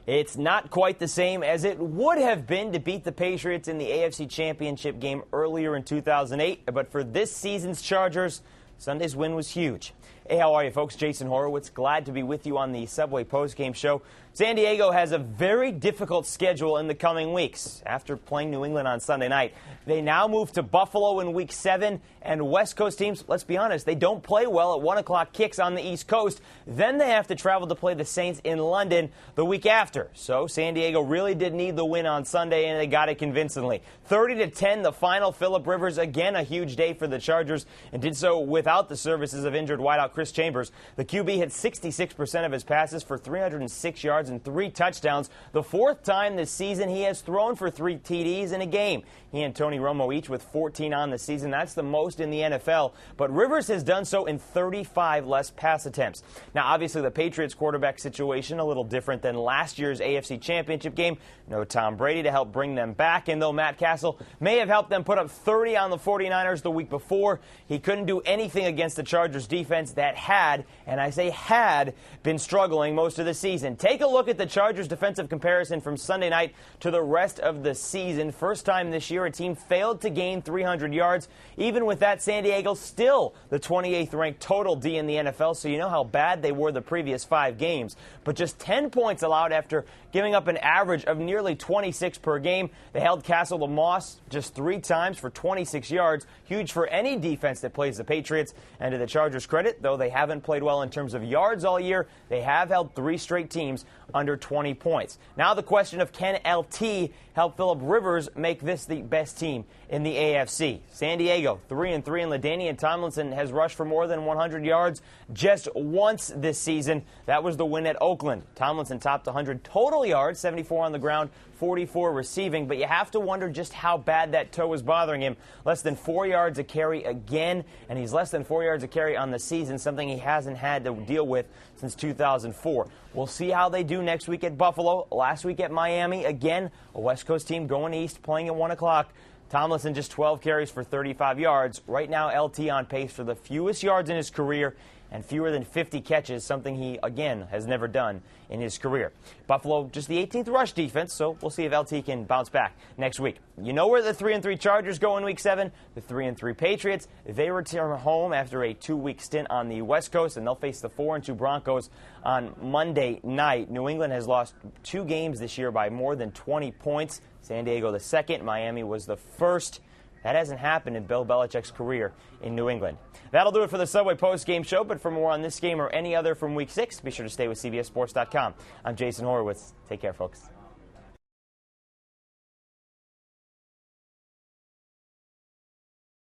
It's not quite the same as it would have been to beat the Patriots in the AFC Championship game earlier in 2008, but for this season's Chargers, Sunday's win was huge. Hey, how are you, folks? Jason Horowitz, glad to be with you on the Subway postgame show. San Diego has a very difficult schedule in the coming weeks. After playing New England on Sunday night, they now move to Buffalo in Week 7, and West Coast teams, let's be honest, they don't play well at 1 o'clock kicks on the East Coast. Then they have to travel to play the Saints in London the week after. So San Diego really did need the win on Sunday, and they got it convincingly. 30-10, the final. Phillip Rivers, again, a huge day for the Chargers, and did so without the services of injured wideout Chris Chambers. The QB hit 66% of his passes for 306 yards and 3 touchdowns. The fourth time this season he has thrown for 3 TDs in a game. He and Tony Romo each with 14 on the season. That's the most in the NFL. But Rivers has done so in 35 less pass attempts. Now, obviously, the Patriots quarterback situation a little different than last year's AFC Championship game. No Tom Brady to help bring them back. And though Matt Castle may have helped them put up 30 on the 49ers the week before, he couldn't do anything against the Chargers defense that had, and I say had, been struggling most of the season. Take a look at the Chargers defensive comparison from Sunday night to the rest of the season. First time this year a team failed to gain 300 yards. Even with that, San Diego still the 28th ranked total D in the NFL, so you know how bad they were the previous 5 games. But just 10 points allowed after giving up an average of nearly 26 per game. They held Castle to Moss just 3 times for 26 yards. Huge for any defense that plays the Patriots. And to the Chargers' credit, though they haven't played well in terms of yards all year, they have held 3 straight teams under 20 points. Now the question of, can LT help Phillip Rivers make this the best team in the AFC? San Diego 3-3, and LaDainian Tomlinson has rushed for more than 100 yards just once this season. That was the win at Oakland. Tomlinson topped 100 total yards, 74 on the ground, 44 receiving, but you have to wonder just how bad that toe is bothering him. Less than 4 yards a carry again, and he's less than 4 yards a carry on the season, something he hasn't had to deal with since 2004. We'll see how they do next week at Buffalo. Last week at Miami, again, a West Coast team going east, playing at 1 o'clock. Tomlinson just 12 carries for 35 yards. Right now, LT on pace for the fewest yards in his career and fewer than 50 catches, something he, again, has never done in his career. Buffalo, just the 18th rush defense, so we'll see if LT can bounce back next week. You know where the 3-3 Chargers go in Week 7? The 3-3 Patriots. They return home after a 2-week stint on the West Coast, and they'll face the 4-2 Broncos on Monday night. New England has lost 2 games this year by more than 20 points. San Diego the second, Miami was the first. That hasn't happened in Bill Belichick's career in New England. That'll do it for the Subway post-game show, but for more on this game or any other from Week 6, be sure to stay with CBSSports.com. I'm Jason Horowitz. Take care, folks.